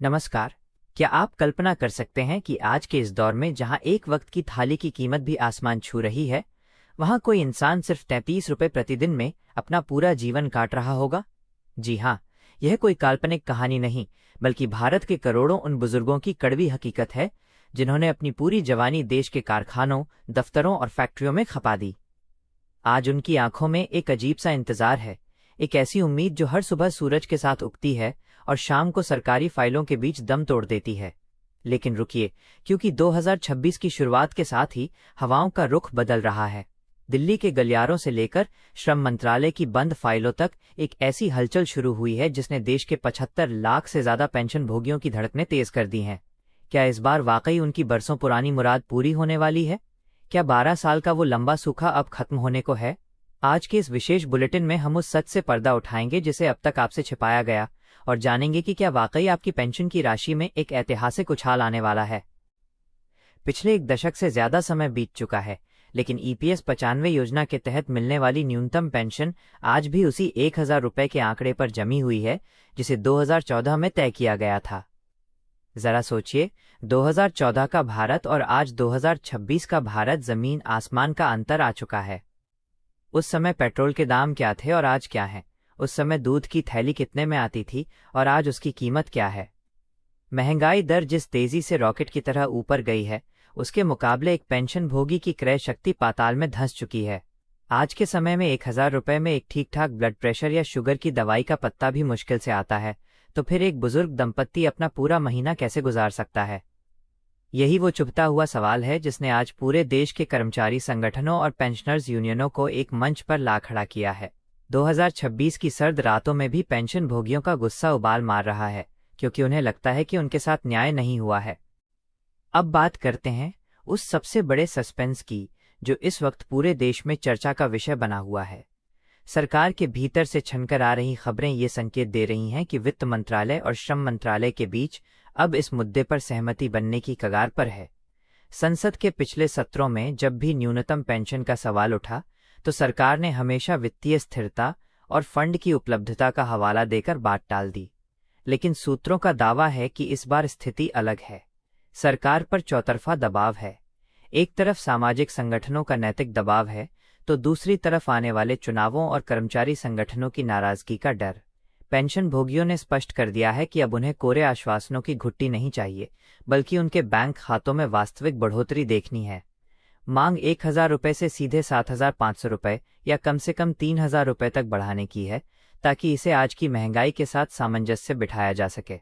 नमस्कार। क्या आप कल्पना कर सकते हैं कि आज के इस दौर में जहां एक वक्त की थाली की कीमत भी आसमान छू रही है, वहां कोई इंसान सिर्फ 33 रुपये प्रतिदिन में अपना पूरा जीवन काट रहा होगा? जी हाँ, यह कोई काल्पनिक कहानी नहीं, बल्कि भारत के करोड़ों उन बुजुर्गों की कड़वी हकीकत है जिन्होंने अपनी पूरी जवानी देश के कारखानों, दफ्तरों और फैक्ट्रियों में खपा दी। आज उनकी आंखों में एक अजीब सा इंतजार है, एक ऐसी उम्मीद जो हर सुबह सूरज के साथ उगती है और शाम को सरकारी फाइलों के बीच दम तोड़ देती है। लेकिन रुकिए, क्योंकि 2026 की शुरुआत के साथ ही हवाओं का रुख बदल रहा है। दिल्ली के गलियारों से लेकर श्रम मंत्रालय की बंद फाइलों तक एक ऐसी हलचल शुरू हुई है जिसने देश के 75 लाख से ज्यादा पेंशन भोगियों की धड़कनें तेज कर दी हैं। क्या इस बार वाकई उनकी बरसों पुरानी मुराद पूरी होने वाली है? क्या 12 साल का वो लंबा सूखा अब खत्म होने को है? आज के इस विशेष बुलेटिन में हम उस सच से पर्दा उठाएंगे जिसे अब तक आपसे छिपाया गया, और जानेंगे कि क्या वाकई आपकी पेंशन की राशि में एक ऐतिहासिक उछाल आने वाला है। पिछले एक दशक से ज्यादा समय बीत चुका है, लेकिन ईपीएस 95 योजना के तहत मिलने वाली न्यूनतम पेंशन आज भी उसी 1,000 रुपये के आंकड़े पर जमी हुई है जिसे 2014 में तय किया गया था। जरा सोचिए, 2014 का भारत और आज 2026 का भारत जमीन आसमान का अंतर आ चुका है। उस समय पेट्रोल के दाम क्या थे और आज क्या हैं? उस समय दूध की थैली कितने में आती थी और आज उसकी कीमत क्या है? महंगाई दर जिस तेजी से रॉकेट की तरह ऊपर गई है, उसके मुकाबले एक पेंशन भोगी की क्रय शक्ति पाताल में धंस चुकी है। आज के समय में 1,000 रुपये में एक ठीक ठाक ब्लड प्रेशर या शुगर की दवाई का पत्ता भी मुश्किल से आता है, तो फिर एक बुजुर्ग दंपत्ति अपना पूरा महीना कैसे गुजार सकता है? यही वो चुभता हुआ सवाल है जिसने आज पूरे देश के कर्मचारी संगठनों और पेंशनर्स यूनियनों को एक मंच पर ला खड़ा किया है। 2026 की सर्द रातों में भी पेंशन भोगियों का गुस्सा उबाल मार रहा है, क्योंकि उन्हें लगता है कि उनके साथ न्याय नहीं हुआ है। अब बात करते हैं उस सबसे बड़े सस्पेंस की जो इस वक्त पूरे देश में चर्चा का विषय बना हुआ है। सरकार के भीतर से छनकर आ रही खबरें ये संकेत दे रही हैं कि वित्त मंत्रालय और श्रम मंत्रालय के बीच अब इस मुद्दे पर सहमति बनने की कगार पर है। संसद के पिछले सत्रों में जब भी न्यूनतम पेंशन का सवाल उठा, तो सरकार ने हमेशा वित्तीय स्थिरता और फंड की उपलब्धता का हवाला देकर बात टाल दी। लेकिन सूत्रों का दावा है कि इस बार स्थिति अलग है। सरकार पर चौतरफा दबाव है। एक तरफ सामाजिक संगठनों का नैतिक दबाव है, तो दूसरी तरफ आने वाले चुनावों और कर्मचारी संगठनों की नाराजगी का डर। पेंशन भोगियों ने स्पष्ट कर दिया है कि अब उन्हें कोरे आश्वासनों की घुट्टी नहीं चाहिए, बल्कि उनके बैंक खातों में वास्तविक बढ़ोतरी देखनी है। मांग 1,000 रुपये से सीधे 7,500 रुपये या कम से कम 3,000 रुपये तक बढ़ाने की है, ताकि इसे आज की महंगाई के साथ सामंजस्य बिठाया जा सके।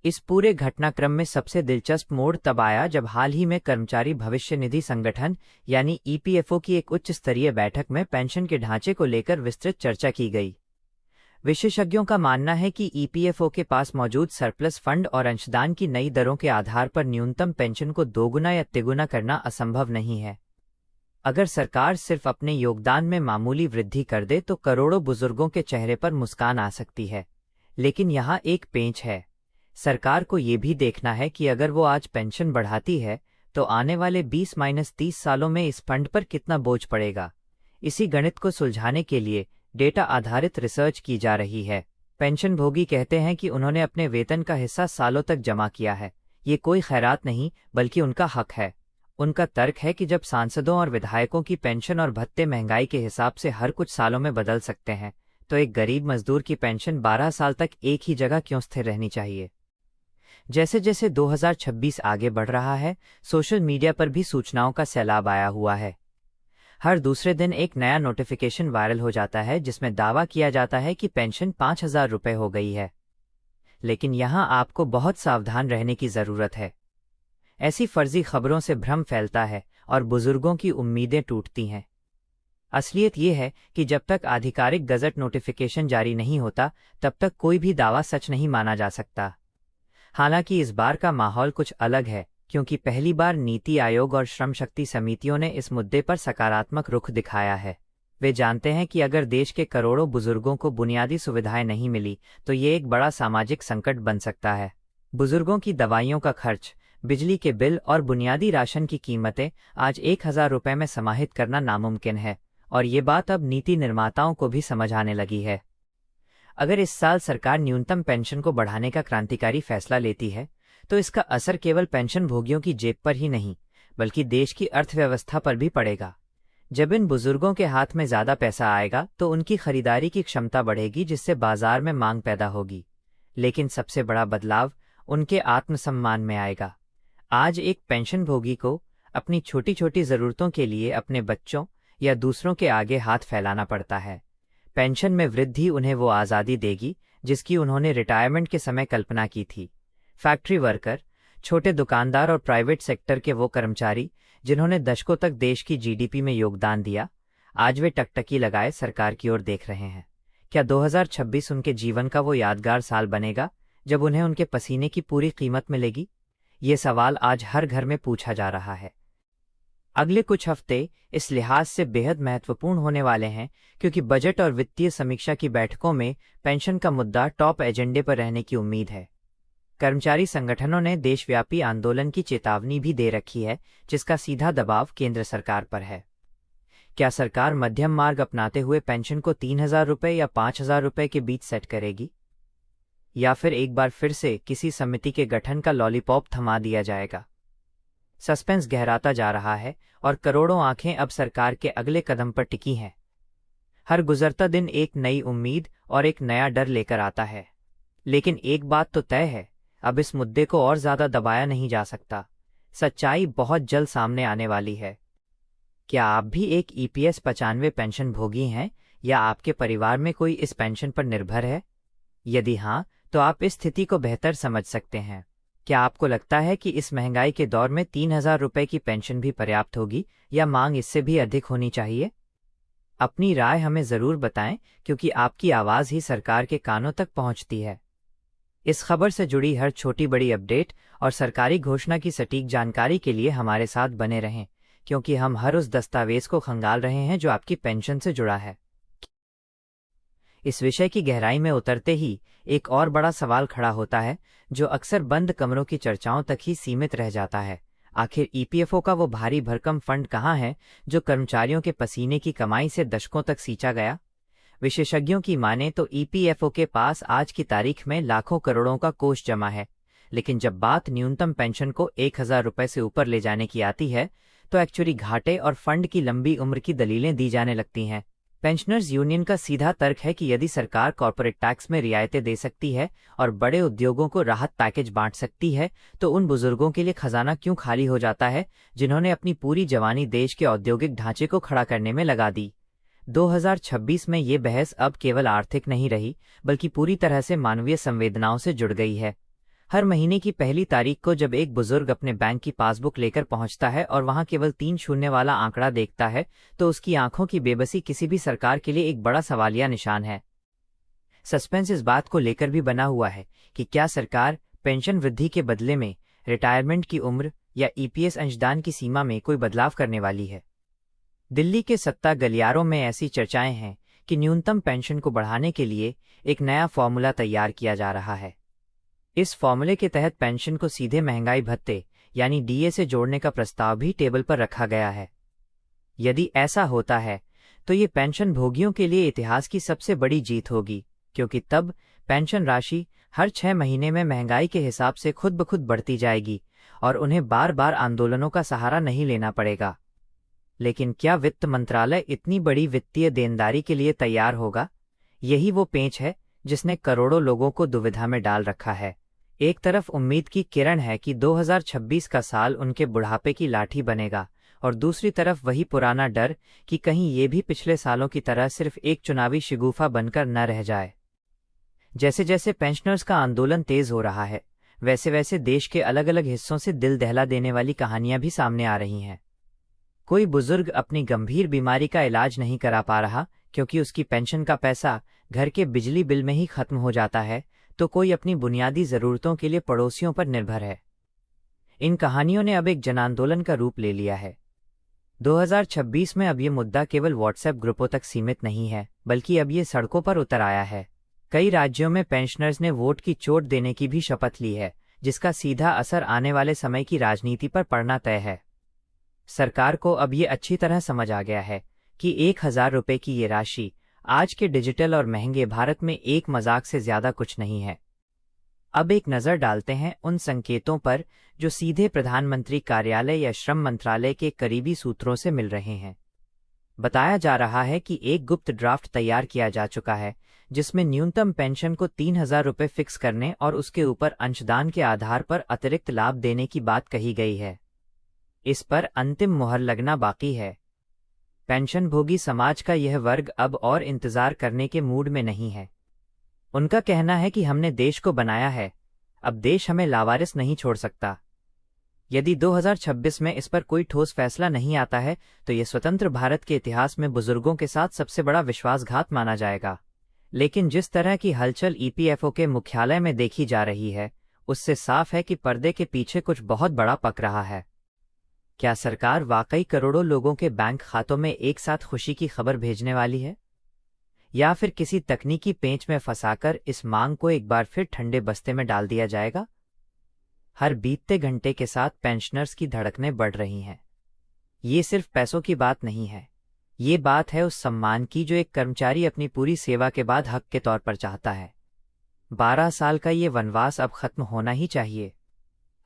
इस पूरे घटनाक्रम में सबसे दिलचस्प मोड़ तब आया जब हाल ही में कर्मचारी भविष्य निधि संगठन यानी ईपीएफओ की एक उच्च स्तरीय बैठक में पेंशन के ढांचे को लेकर विस्तृत चर्चा की गई। विशेषज्ञों का मानना है कि ईपीएफओ के पास मौजूद सरप्लस फंड और अंशदान की नई दरों के आधार पर न्यूनतम पेंशन को दोगुना या तिगुना करना असंभव नहीं है। अगर सरकार सिर्फ अपने योगदान में मामूली वृद्धि कर दे तो करोड़ों बुजुर्गों के चेहरे पर मुस्कान आ सकती है। लेकिन यहाँ एक पेंच है। सरकार को ये भी देखना है कि अगर वो आज पेंशन बढ़ाती है तो आने वाले 20-30 सालों में इस फंड पर कितना बोझ पड़ेगा। इसी गणित को सुलझाने के लिए डेटा आधारित रिसर्च की जा रही है। पेंशन भोगी कहते हैं कि उन्होंने अपने वेतन का हिस्सा सालों तक जमा किया है। ये कोई खैरात नहीं, बल्कि उनका हक है। उनका तर्क है कि जब सांसदों और विधायकों की पेंशन और भत्ते महंगाई के हिसाब से हर कुछ सालों में बदल सकते हैं, तो एक गरीब मजदूर की पेंशन 12 साल तक एक ही जगह क्यों स्थिर रहनी चाहिए? जैसे जैसे 2026 आगे बढ़ रहा है, सोशल मीडिया पर भी सूचनाओं का सैलाब आया हुआ है। हर दूसरे दिन एक नया नोटिफिकेशन वायरल हो जाता है जिसमें दावा किया जाता है कि पेंशन 5,000 रुपये हो गई है। लेकिन यहाँ आपको बहुत सावधान रहने की जरूरत है। ऐसी फर्जी खबरों से भ्रम फैलता है और बुजुर्गों की उम्मीदें टूटती हैं। असलियत ये है कि जब तक आधिकारिक गजट नोटिफिकेशन जारी नहीं होता, तब तक कोई भी दावा सच नहीं माना जा सकता। हालांकि इस बार का माहौल कुछ अलग है, क्योंकि पहली बार नीति आयोग और श्रम शक्ति समितियों ने इस मुद्दे पर सकारात्मक रुख दिखाया है। वे जानते हैं कि अगर देश के करोड़ों बुजुर्गों को बुनियादी सुविधाएं नहीं मिली तो ये एक बड़ा सामाजिक संकट बन सकता है। बुजुर्गों की दवाइयों का खर्च, बिजली के बिल और बुनियादी राशन की कीमतें आज 1,000 रुपये में समाहित करना नामुमकिन है, और ये बात अब नीति निर्माताओं को भी समझ आने लगी है। अगर इस साल सरकार न्यूनतम पेंशन को बढ़ाने का क्रांतिकारी फैसला लेती है तो इसका असर केवल पेंशन भोगियों की जेब पर ही नहीं बल्कि देश की अर्थव्यवस्था पर भी पड़ेगा। जब इन बुजुर्गों के हाथ में ज्यादा पैसा आएगा तो उनकी खरीदारी की क्षमता बढ़ेगी, जिससे बाजार में मांग पैदा होगी। लेकिन सबसे बड़ा बदलाव उनके आत्मसम्मान में आएगा। आज एक पेंशनभोगी को अपनी छोटी छोटी जरूरतों के लिए अपने बच्चों या दूसरों के आगे हाथ फैलाना पड़ता है। पेंशन में वृद्धि उन्हें वो आज़ादी देगी जिसकी उन्होंने रिटायरमेंट के समय कल्पना की थी। फैक्ट्री वर्कर, छोटे दुकानदार और प्राइवेट सेक्टर के वो कर्मचारी जिन्होंने दशकों तक देश की जीडीपी में योगदान दिया, आज वे टकटकी लगाए सरकार की ओर देख रहे हैं। क्या 2026 उनके जीवन का वो यादगार साल बनेगा जब उन्हें उनके पसीने की पूरी कीमत मिलेगी? ये सवाल आज हर घर में पूछा जा रहा है। अगले कुछ हफ्ते इस लिहाज से बेहद महत्वपूर्ण होने वाले हैं क्योंकि बजट और वित्तीय समीक्षा की बैठकों में पेंशन का मुद्दा टॉप एजेंडे पर रहने की उम्मीद है। कर्मचारी संगठनों ने देशव्यापी आंदोलन की चेतावनी भी दे रखी है, जिसका सीधा दबाव केंद्र सरकार पर है। क्या सरकार मध्यम मार्ग अपनाते हुए पेंशन को 3,000 रुपये या 5,000 रुपये के बीच सेट करेगी, या फिर एक बार फिर से किसी समिति के गठन का लॉलीपॉप थमा दिया जाएगा? सस्पेंस गहराता जा रहा है और करोड़ों आंखें अब सरकार के अगले कदम पर टिकी हैं। हर गुजरता दिन एक नई उम्मीद और एक नया डर लेकर आता है। लेकिन एक बात तो तय है, अब इस मुद्दे को और ज्यादा दबाया नहीं जा सकता। सच्चाई बहुत जल्द सामने आने वाली है। क्या आप भी एक ईपीएस 95 पेंशन भोगी हैं या आपके परिवार में कोई इस पेंशन पर निर्भर है? यदि हाँ, तो आप इस स्थिति को बेहतर समझ सकते हैं। क्या आपको लगता है कि इस महंगाई के दौर में 3,000 रुपये की पेंशन भी पर्याप्त होगी या मांग इससे भी अधिक होनी चाहिए? अपनी राय हमें जरूर बताएं, क्योंकि आपकी आवाज ही सरकार के कानों तक पहुंचती है। इस खबर से जुड़ी हर छोटी बड़ी अपडेट और सरकारी घोषणा की सटीक जानकारी के लिए हमारे साथ बने रहें, क्योंकि हम हर उस दस्तावेज को खंगाल रहे हैं जो आपकी पेंशन से जुड़ा है। इस विषय की गहराई में उतरते ही एक और बड़ा सवाल खड़ा होता है जो अक्सर बंद कमरों की चर्चाओं तक ही सीमित रह जाता है। आखिर ईपीएफओ का वो भारी भरकम फंड कहाँ है जो कर्मचारियों के पसीने की कमाई से दशकों तक सींचा गया? विशेषज्ञों की माने तो ईपीएफओ के पास आज की तारीख में लाखों करोड़ों का कोष जमा है, लेकिन जब बात न्यूनतम पेंशन को 1,000 रुपये से ऊपर ले जाने की आती है तो एक्चुअली घाटे और फंड की लंबी उम्र की दलीलें दी जाने लगती हैं। पेंशनर्स यूनियन का सीधा तर्क है कि यदि सरकार कॉर्पोरेट टैक्स में रियायतें दे सकती है और बड़े उद्योगों को राहत पैकेज बांट सकती है, तो उन बुजुर्गों के लिए खजाना क्यों खाली हो जाता है जिन्होंने अपनी पूरी जवानी देश के औद्योगिक ढांचे को खड़ा करने में लगा दी। 2026 में ये बहस अब केवल आर्थिक नहीं रही, बल्कि पूरी तरह से मानवीय संवेदनाओं से जुड़ गई है। हर महीने की पहली तारीख को जब एक बुजुर्ग अपने बैंक की पासबुक लेकर पहुंचता है और वहां केवल 3 शून्य वाला आंकड़ा देखता है, तो उसकी आंखों की बेबसी किसी भी सरकार के लिए एक बड़ा सवालिया निशान है। सस्पेंस इस बात को लेकर भी बना हुआ है कि क्या सरकार पेंशन वृद्धि के बदले में रिटायरमेंट की उम्र या ईपीएस अंशदान की सीमा में कोई बदलाव करने वाली है। दिल्ली के सत्ता गलियारों में ऐसी चर्चाएं हैं कि न्यूनतम पेंशन को बढ़ाने के लिए एक नया फॉर्मूला तैयार किया जा रहा है। इस फॉर्मूले के तहत पेंशन को सीधे महंगाई भत्ते यानी डीए से जोड़ने का प्रस्ताव भी टेबल पर रखा गया है। यदि ऐसा होता है तो ये पेंशन भोगियों के लिए इतिहास की सबसे बड़ी जीत होगी, क्योंकि तब पेंशन राशि हर 6 महीने में महंगाई के हिसाब से खुद ब खुद बढ़ती जाएगी और उन्हें बार बार आंदोलनों का सहारा नहीं लेना पड़ेगा। लेकिन क्या वित्त मंत्रालय इतनी बड़ी वित्तीय देनदारी के लिए तैयार होगा? यही वो पेंच है जिसने करोड़ों लोगों को दुविधा में डाल रखा है। एक तरफ उम्मीद की किरण है कि 2026 का साल उनके बुढ़ापे की लाठी बनेगा, और दूसरी तरफ वही पुराना डर कि कहीं ये भी पिछले सालों की तरह सिर्फ एक चुनावी शिगुफा बनकर न रह जाए। जैसे जैसे पेंशनर्स का आंदोलन तेज हो रहा है, वैसे वैसे देश के अलग अलग हिस्सों से दिल दहला देने वाली कहानियां भी सामने आ रही हैं। कोई बुजुर्ग अपनी गंभीर बीमारी का इलाज नहीं करा पा रहा क्योंकि उसकी पेंशन का पैसा घर के बिजली बिल में ही खत्म हो जाता है, तो कोई अपनी बुनियादी जरूरतों के लिए पड़ोसियों पर निर्भर है। इन कहानियों ने अब एक जनांदोलन का रूप ले लिया है। 2026 में अब ये मुद्दा केवल व्हाट्सएप ग्रुपों तक सीमित नहीं है, बल्कि अब ये सड़कों पर उतर आया है। कई राज्यों में पेंशनर्स ने वोट की चोट देने की भी शपथ ली है, जिसका सीधा असर आने वाले समय की राजनीति पर पड़ना तय है। सरकार को अब ये अच्छी तरह समझ आ गया है कि 1,000 रुपये की ये राशि आज के डिजिटल और महंगे भारत में एक मजाक से ज्यादा कुछ नहीं है। अब एक नज़र डालते हैं उन संकेतों पर जो सीधे प्रधानमंत्री कार्यालय या श्रम मंत्रालय के करीबी सूत्रों से मिल रहे हैं। बताया जा रहा है कि एक गुप्त ड्राफ्ट तैयार किया जा चुका है जिसमें न्यूनतम पेंशन को 3,000 रुपये फिक्स करने और उसके ऊपर अंशदान के आधार पर अतिरिक्त लाभ देने की बात कही गई है। इस पर अंतिम मुहर लगना बाकी है। पेंशनभोगी समाज का यह वर्ग अब और इंतजार करने के मूड में नहीं है। उनका कहना है कि हमने देश को बनाया है, अब देश हमें लावारिस नहीं छोड़ सकता। यदि 2026 में इस पर कोई ठोस फैसला नहीं आता है तो ये स्वतंत्र भारत के इतिहास में बुजुर्गों के साथ सबसे बड़ा विश्वासघात माना जाएगा। लेकिन जिस तरह की हलचल ईपीएफओ के मुख्यालय में देखी जा रही है, उससे साफ है कि पर्दे के पीछे कुछ बहुत बड़ा पक रहा है। क्या सरकार वाकई करोड़ों लोगों के बैंक खातों में एक साथ खुशी की खबर भेजने वाली है, या फिर किसी तकनीकी पेंच में फंसाकर इस मांग को एक बार फिर ठंडे बस्ते में डाल दिया जाएगा? हर बीतते घंटे के साथ पेंशनर्स की धड़कनें बढ़ रही हैं। ये सिर्फ पैसों की बात नहीं है, ये बात है उस सम्मान की जो एक कर्मचारी अपनी पूरी सेवा के बाद हक के तौर पर चाहता है। 12 साल का ये वनवास अब खत्म होना ही चाहिए।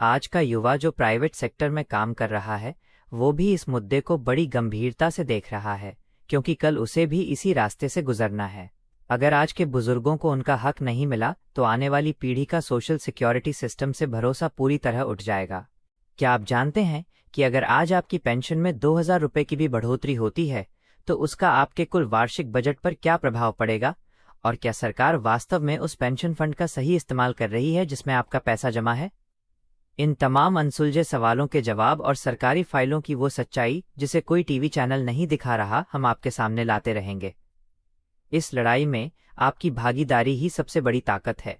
आज का युवा जो प्राइवेट सेक्टर में काम कर रहा है, वो भी इस मुद्दे को बड़ी गंभीरता से देख रहा है, क्योंकि कल उसे भी इसी रास्ते से गुजरना है। अगर आज के बुजुर्गों को उनका हक नहीं मिला तो आने वाली पीढ़ी का सोशल सिक्योरिटी सिस्टम से भरोसा पूरी तरह उठ जाएगा। क्या आप जानते हैं कि अगर आज आपकी पेंशन में 2,000 रुपये की भी बढ़ोतरी होती है तो उसका आपके कुल वार्षिक बजट पर क्या प्रभाव पड़ेगा? और क्या सरकार वास्तव में उस पेंशन फंड का सही इस्तेमाल कर रही है जिसमें आपका पैसा जमा है? इन तमाम अनसुलझे सवालों के जवाब और सरकारी फाइलों की वो सच्चाई जिसे कोई टीवी चैनल नहीं दिखा रहा, हम आपके सामने लाते रहेंगे। इस लड़ाई में आपकी भागीदारी ही सबसे बड़ी ताकत है।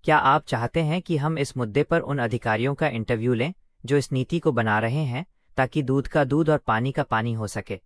क्या आप चाहते हैं कि हम इस मुद्दे पर उन अधिकारियों का इंटरव्यू लें जो इस नीति को बना रहे हैं, ताकि दूध का दूध और पानी का पानी हो सके?